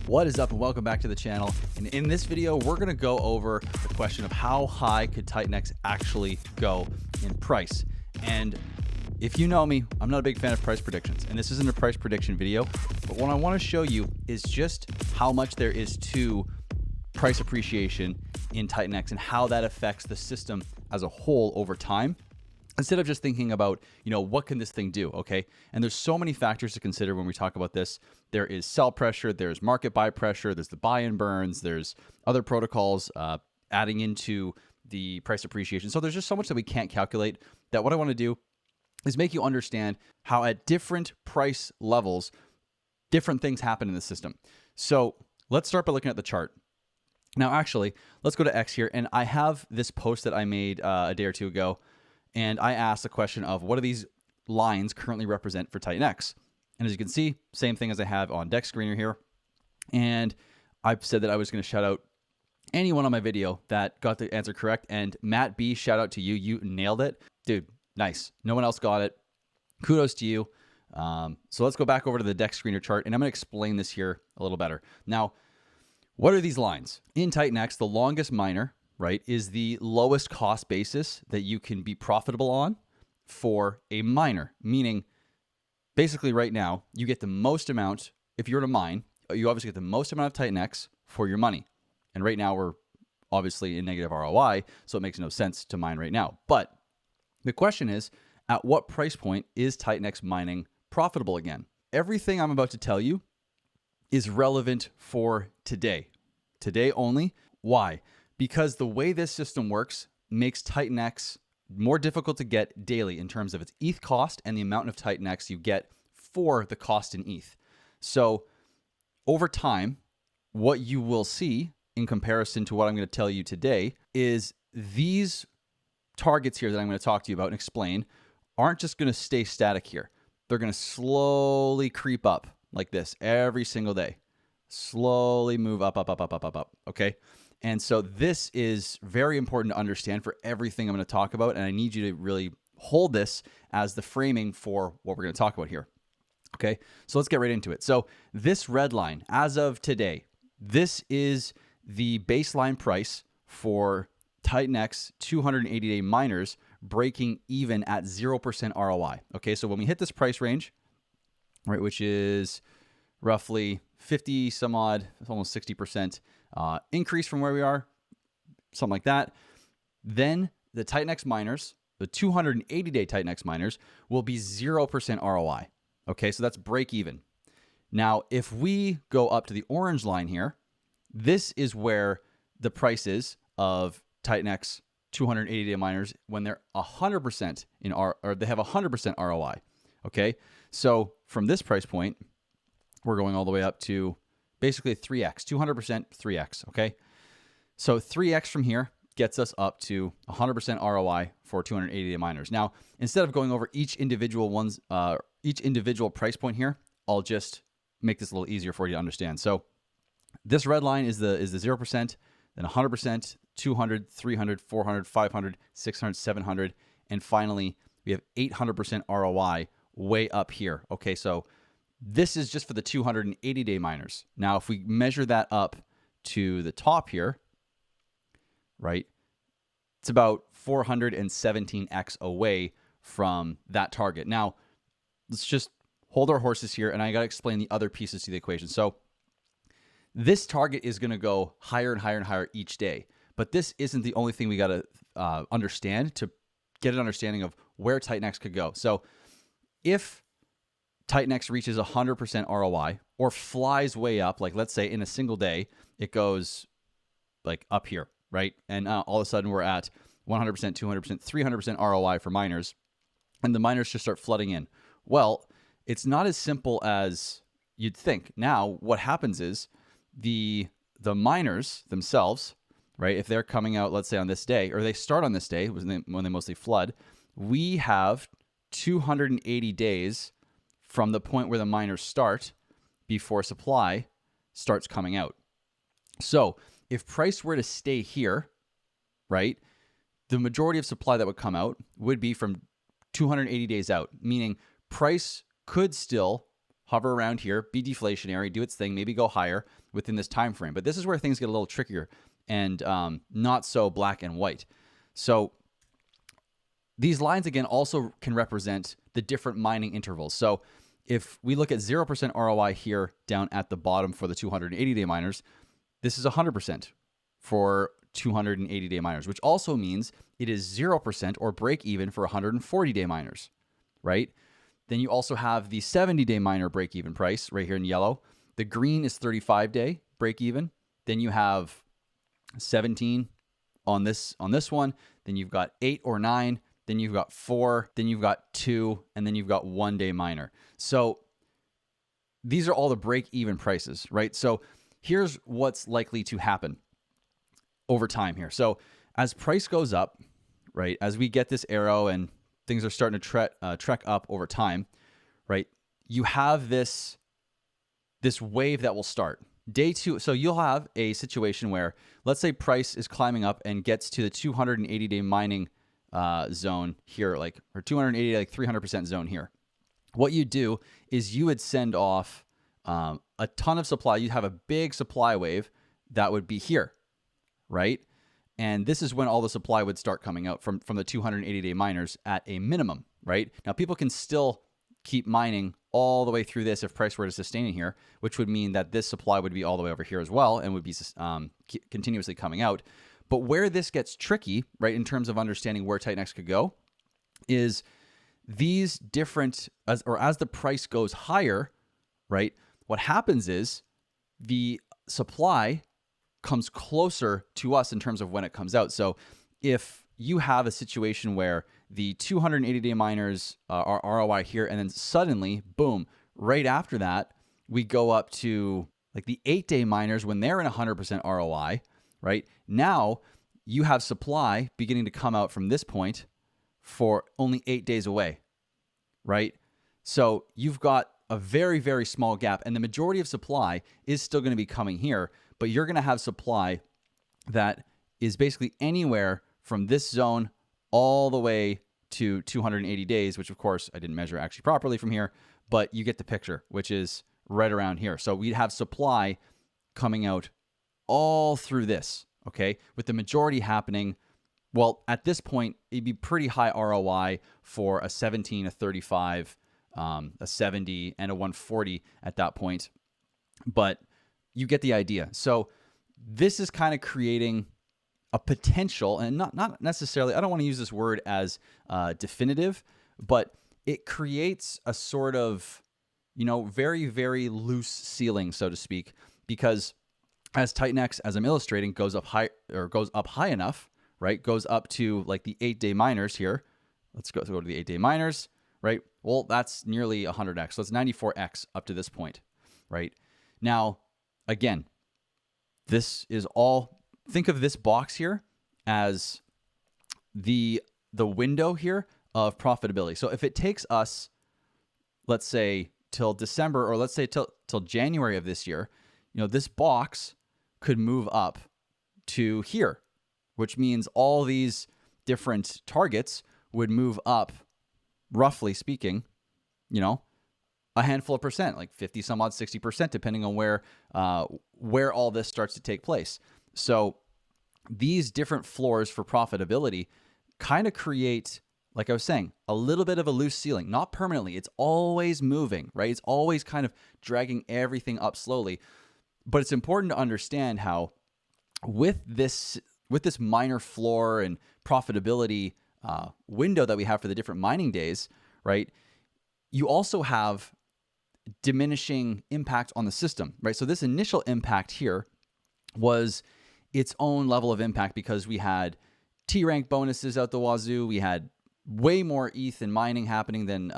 What is up and welcome back to the channel. And in this video, we're going to go over the question of how high could TitanX actually go in price. And if you know me, I'm not a big fan of price predictions, and this isn't a price prediction video, but what I want to show you is just how much there is to price appreciation in TitanX and how that affects the system as a whole over time. Instead of just thinking about, what can this thing do, okay? And there's so many factors to consider when we talk about this. There is sell pressure, there's market buy pressure, there's the buy and burns, there's other protocols adding into the price appreciation. So there's just so much that we can't calculate that what I want to do is make you understand how at different price levels, different things happen in the system. So let's start by looking at the chart. Now, actually, let's go to X here. And I have this post that I made a day or two ago. And I asked the question of what do these lines currently represent for TitanX? And as you can see, same thing as I have on Deck Screener here. And I said that I was going to shout out anyone on my video that got the answer correct. And Matt B, shout out to you. You nailed it. Dude, nice. No one else got it. Kudos to you. So let's go back over to the Deck Screener chart. And I'm going to explain this here a little better. Now, what are these lines? In TitanX, the longest miner, right, is the lowest cost basis that you can be profitable on for a miner. Meaning, basically right now, you get the most amount, if you were to mine, you obviously get the most amount of TitanX for your money. And right now, we're obviously in negative ROI, so it makes no sense to mine right now. But the question is, at what price point is TitanX mining profitable again? Everything I'm about to tell you is relevant for today. Today only. Why? Because the way this system works makes TitanX more difficult to get daily in terms of its ETH cost and the amount of TitanX you get for the cost in ETH. So over time, what you will see in comparison to what I'm going to tell you today is these targets here that I'm going to talk to you about and explain aren't just going to stay static here. They're going to slowly creep up like this every single day. Slowly move up, okay? And so this is very important to understand for everything I'm going to talk about, and I need you to really hold this as the framing for what we're going to talk about here. Okay, so let's get right into it. So this red line, as of today, this is the baseline price for TitanX 280-day miners breaking even at 0% ROI. Okay, so when we hit this price range, right, which is roughly 50 some odd, almost 60%, increase from where we are, something like that, then the TitanX miners, the 280-day TitanX miners, will be 0% ROI. Okay, so that's break even. Now, if we go up to the orange line here, this is where the price is of TitanX 280-day miners when they're 100% or they have 100% ROI. Okay, so from this price point, we're going all the way up to basically 3x, 200%, 3x, okay? So 3x from here gets us up to 100% ROI for 280 miners. Now, instead of going over each individual price point here, I'll just make this a little easier for you to understand. So this red line is the 0%, then 100%, 200, 300, 400, 500, 600, 700, and finally we have 800% ROI way up here. Okay, so this is just for the 280-day miners. Now, if we measure that up to the top here, right, it's about 417x away from that target. Now, let's just hold our horses here, and I got to explain the other pieces to the equation. So this target is going to go higher and higher and higher each day, but this isn't the only thing we got to understand to get an understanding of where TitanX could go. So if TitanX reaches 100% ROI or flies way up, like let's say in a single day, it goes like up here, right? And all of a sudden we're at 100%, 200%, 300% ROI for miners, and the miners just start flooding in. Well, it's not as simple as you'd think. Now, what happens is the miners themselves, right, if they're coming out, let's say on this day, or they start on this day when they mostly flood, we have 280 days from the point where the miners start before supply starts coming out. So if price were to stay here, right, the majority of supply that would come out would be from 280 days out, meaning price could still hover around here, be deflationary, do its thing, maybe go higher within this time frame. But this is where things get a little trickier and not so black and white. So these lines, again, also can represent the different mining intervals. So if we look at 0% ROI here down at the bottom for the 280-day miners, this is 100% for 280-day miners, which also means it is 0% or break even for 140-day miners, right? Then you also have the 70-day miner break even price right here in yellow. The green is 35-day break even. Then you have 17 on this one. Then you've got 8 or 9. Then you've got 4. Then you've got 2, and then you've got 1-day miner. So these are all the break even prices, right? So here's what's likely to happen over time here. So as price goes up, right, as we get this arrow and things are starting to trek up over time, right, you have this wave that will start. Day 2, so you'll have a situation where, let's say price is climbing up and gets to the 280-day mining zone here, or 280, 300% zone here. What you do is you would send off a ton of supply. You'd have a big supply wave that would be here, right? And this is when all the supply would start coming out from the 280-day miners at a minimum, right? Now, people can still keep mining all the way through this if price were to sustain in here, which would mean that this supply would be all the way over here as well and would be continuously coming out. But where this gets tricky, right, in terms of understanding where TitanX could go, is these different, as the price goes higher, right, what happens is the supply comes closer to us in terms of when it comes out. So if you have a situation where the 280-day miners are ROI here, and then suddenly, boom, right after that, we go up to like the 8-day miners when they're in 100% ROI, right? Now you have supply beginning to come out from this point for only 8 days away, right? So you've got a very, very small gap, and the majority of supply is still going to be coming here, but you're going to have supply that is basically anywhere from this zone all the way to 280 days, which of course I didn't measure actually properly from here, but you get the picture, which is right around here. So we'd have supply coming out all through this, okay? With the majority happening, well, at this point, it'd be pretty high ROI for a 17, a 35, a 70, and a 140 at that point. But you get the idea. So this is kind of creating a potential, and not necessarily, I don't want to use this word as definitive, but it creates a sort of, very, very loose ceiling, so to speak, because as TitanX, as I'm illustrating, goes up high enough, right? Goes up to like the 8-day miners here. Let's go to the 8-day miners, right? Well, that's nearly 100x. So it's 94x up to this point, right? Now, again, this is all, think of this box here as the window here of profitability. So if it takes us, let's say, till December, or let's say till January of this year, this box could move up to here, which means all these different targets would move up, roughly speaking, a handful of percent, like 50 some odd, 60%, depending on where all this starts to take place. So these different floors for profitability kind of create, like I was saying, a little bit of a loose ceiling, not permanently. It's always moving, right? It's always kind of dragging everything up slowly. But it's important to understand how with this miner floor and profitability window that we have for the different mining days, right? You also have diminishing impact on the system, right? So this initial impact here was its own level of impact because we had T rank bonuses out the wazoo. We had way more ETH and mining happening than,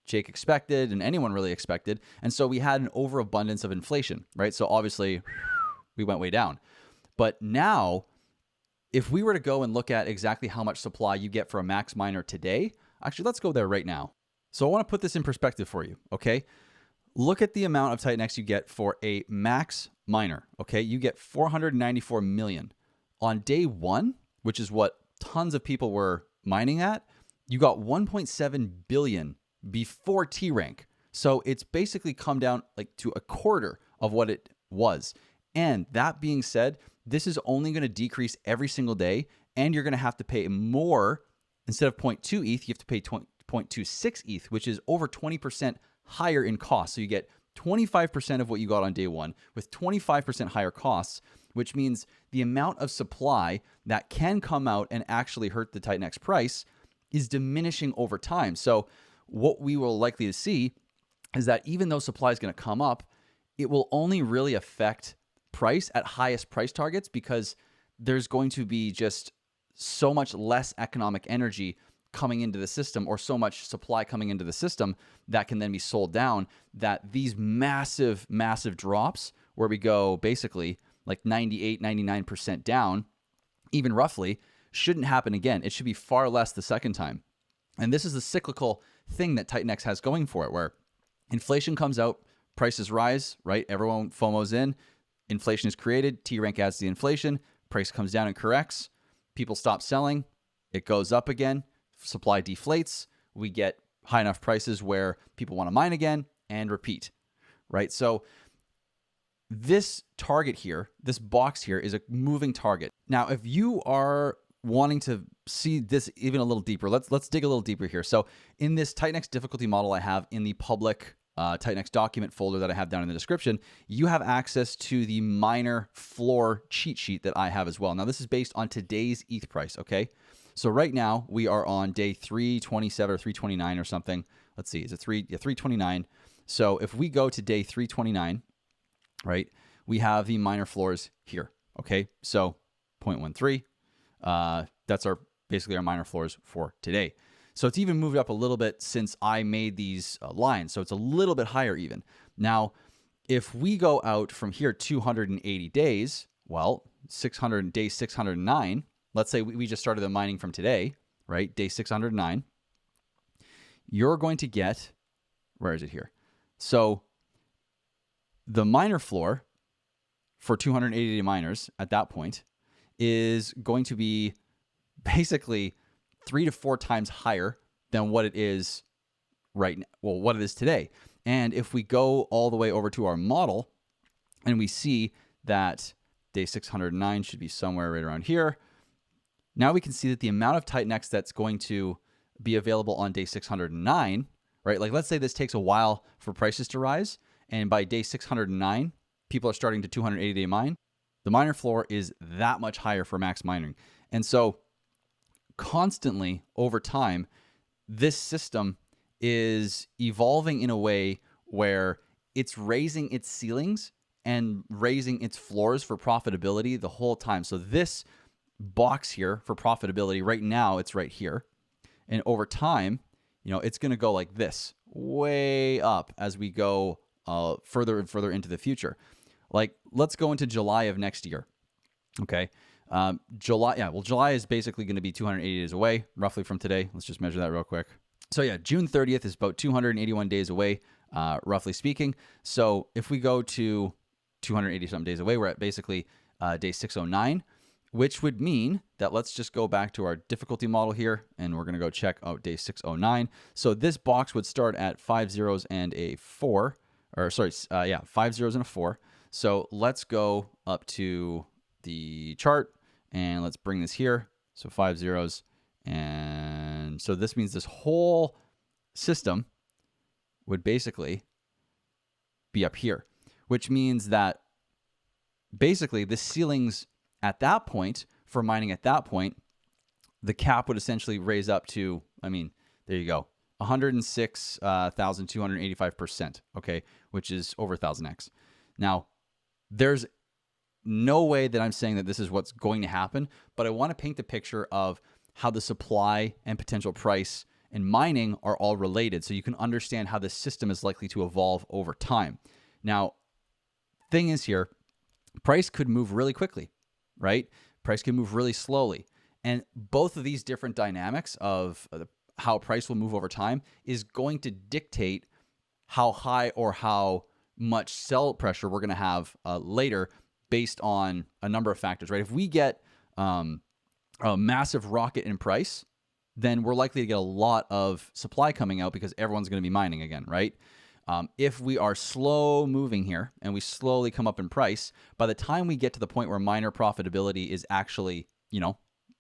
Jake expected and anyone really expected. And so we had an overabundance of inflation, right? So obviously we went way down. But now, if we were to go and look at exactly how much supply you get for a max miner today, actually, let's go there right now. So I want to put this in perspective for you, okay? Look at the amount of TitanX you get for a max miner, okay? You get 494 million. On day one, which is what tons of people were mining at, you got 1.7 billion before T rank. So it's basically come down like to a quarter of what it was. And that being said, this is only going to decrease every single day, and you're going to have to pay more. Instead of 0.2 ETH, you have to pay 0.26 ETH, which is over 20% higher in cost. So you get 25% of what you got on day one with 25% higher costs, which means the amount of supply that can come out and actually hurt the TitanX price is diminishing over time. So what we will likely to see is that even though supply is going to come up, it will only really affect price at highest price targets because there's going to be just so much less economic energy coming into the system, or so much supply coming into the system that can then be sold down, that these massive drops where we go basically like 98, 99% down, even roughly, shouldn't happen again. It should be far less the second time. And this is the cyclical thing that TitanX has going for it, where inflation comes out, prices rise, right? Everyone FOMOs in, inflation is created, T-rank adds the inflation, price comes down and corrects, people stop selling, it goes up again, supply deflates, we get high enough prices where people want to mine again, and repeat, right? So this target here, this box here, is a moving target. Now, if you are wanting to see this even a little deeper, let's dig a little deeper here. So in this TitanX difficulty model I have in the public TitanX document folder that I have down in the description, you have access to the miner floor cheat sheet that I have as well. Now, this is based on today's ETH price, okay? So right now we are on day 327 or 329 or something. Let's see, is it 329? So if we go to day 329, right, we have the miner floors here, okay? So 0.13, that's basically our miner floors for today. So it's even moved up a little bit since I made these lines. So it's a little bit higher even. Now, if we go out from here 280 days, well, day 609, let's say we just started the mining from today, right? Day 609, you're going to get, where is it here? So the miner floor for 280 miners at that point is going to be basically 3 to 4 times higher than what it is right now, well, what it is today. And if we go all the way over to our model and we see that day 609 should be somewhere right around here, now we can see that the amount of TitanX that's going to be available on day 609, right? Like, let's say this takes a while for prices to rise, and by day 609, people are starting to 280-day mine. The miner floor is that much higher for max mining. And so constantly over time, this system is evolving in a way where it's raising its ceilings and raising its floors for profitability the whole time. So this box here for profitability, right now it's right here, and over time, it's going to go like this, way up as we go further and further into the future. Like, let's go into July of next year. Okay, July is basically going to be 280 days away, roughly from today. Let's just measure that real quick. So yeah, June 30th is about 281 days away, roughly speaking. So if we go to 280 some days away, we're at basically day 609. Which would mean that, let's just go back to our difficulty model here, and we're going to go check out day 609. So this box would start at 5 zeros and a 4, or sorry, 5 zeros and a 4. So let's go up to the chart and let's bring this here. So 5 zeros. And so this means this whole system would basically be up here, which means that basically the ceilings at that point, for mining at that point, the cap would essentially raise up to, there you go, 106,285%, okay, which is over 1,000x. Now, there's no way that I'm saying that this is what's going to happen, but I want to paint the picture of how the supply and potential price and mining are all related, so you can understand how this system is likely to evolve over time. Now, thing is here, price could move really quickly, right? Price can move really slowly. And both of these different dynamics of how price will move over time is going to dictate how high or how much sell pressure we're going to have later, based on a number of factors, right? If we get a massive rocket in price, then we're likely to get a lot of supply coming out because everyone's going to be mining again, right? If we are slow moving here and we slowly come up in price, by the time we get to the point where miner profitability is actually,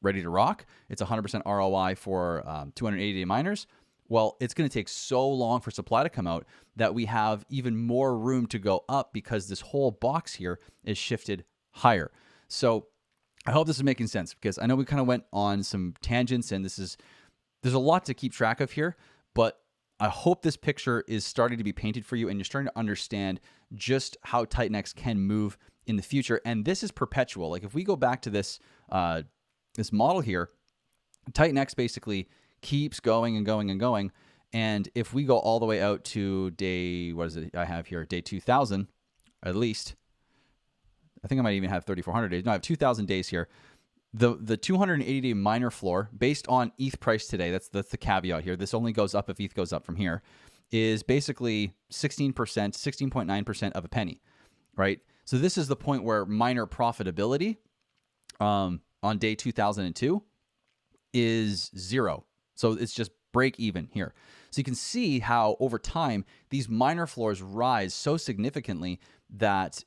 ready to rock, it's 100% ROI for 280-day miners. Well, it's going to take so long for supply to come out that we have even more room to go up because this whole box here is shifted higher. So I hope this is making sense, because I know we kind of went on some tangents, and there's a lot to keep track of here, but I hope this picture is starting to be painted for you and you're starting to understand just how TitanX can move in the future. And this is perpetual. Like if we go back to this model here, TitanX basically keeps going and going and going. And if we go all the way out to day 2000, at least, I think I might even have 3,400 days. No, I have 2,000 days here. The 280-day miner floor, based on ETH price today, that's the caveat here. This only goes up if ETH goes up from here, is basically 16%, 16.9% of a penny, right? So this is the point where miner profitability on day 2002 is 0. So it's just break even here. So you can see how over time, these miner floors rise so significantly that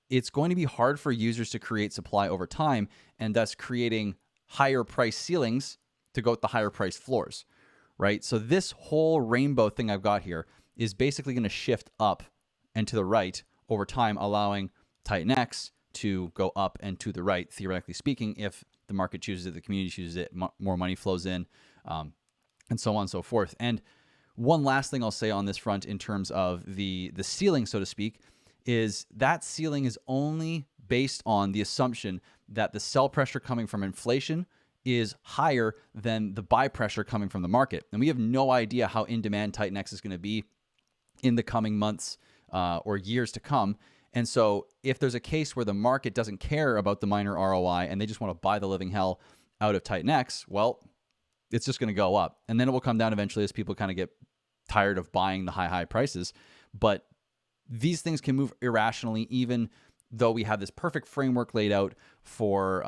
it's going to be hard for users to create supply over time, and thus creating higher price ceilings to go with the higher price floors, right? So this whole rainbow thing I've got here is basically going to shift up and to the right over time, allowing TitanX to go up and to the right, theoretically speaking, if the market chooses it, the community chooses it, more money flows in, and so on and so forth. And one last thing I'll say on this front in terms of the ceiling, so to speak, is that ceiling is only based on the assumption that the sell pressure coming from inflation is higher than the buy pressure coming from the market. And we have no idea how in demand TitanX is going to be in the coming months or years to come. And so if there's a case where the market doesn't care about the miner ROI and they just want to buy the living hell out of TitanX, well, it's just going to go up. And then it will come down eventually as people kind of get tired of buying the high prices. But these things can move irrationally, even though we have this perfect framework laid out for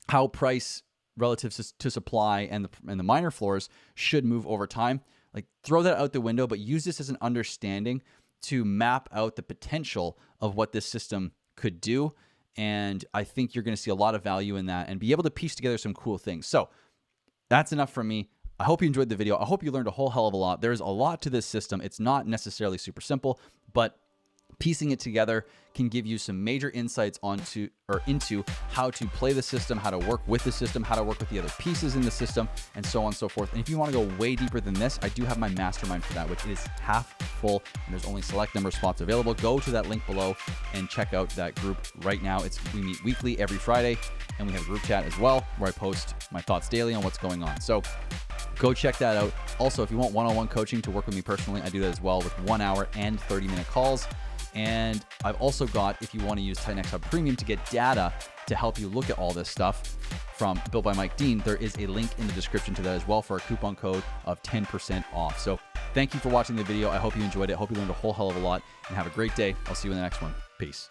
how price relative to supply and the miner floors should move over time. Like, throw that out the window, but use this as an understanding to map out the potential of what this system could do. And I think you're going to see a lot of value in that and be able to piece together some cool things. So that's enough from me. I hope you enjoyed the video. I hope you learned a whole hell of a lot. There's a lot to this system. It's not necessarily super simple, but piecing it together can give you some major insights into how to play the system, how to work with the system, how to work with the other pieces in the system, and so on and so forth. And if you want to go way deeper than this, I do have my mastermind for that, which is half full, and there's only select number of spots available. Go to that link below and check out that group right now. We meet weekly every Friday, and we have a group chat as well where I post my thoughts daily on what's going on. So go check that out. Also, if you want one-on-one coaching to work with me personally, I do that as well with 1 hour and 30-minute calls. And I've also got, if you want to use TitanXHub Premium to get data to help you look at all this stuff from Built by Mike Dean, there is a link in the description to that as well for a coupon code of 10% off. So thank you for watching the video. I hope you enjoyed it. I hope you learned a whole hell of a lot, and have a great day. I'll see you in the next one. Peace.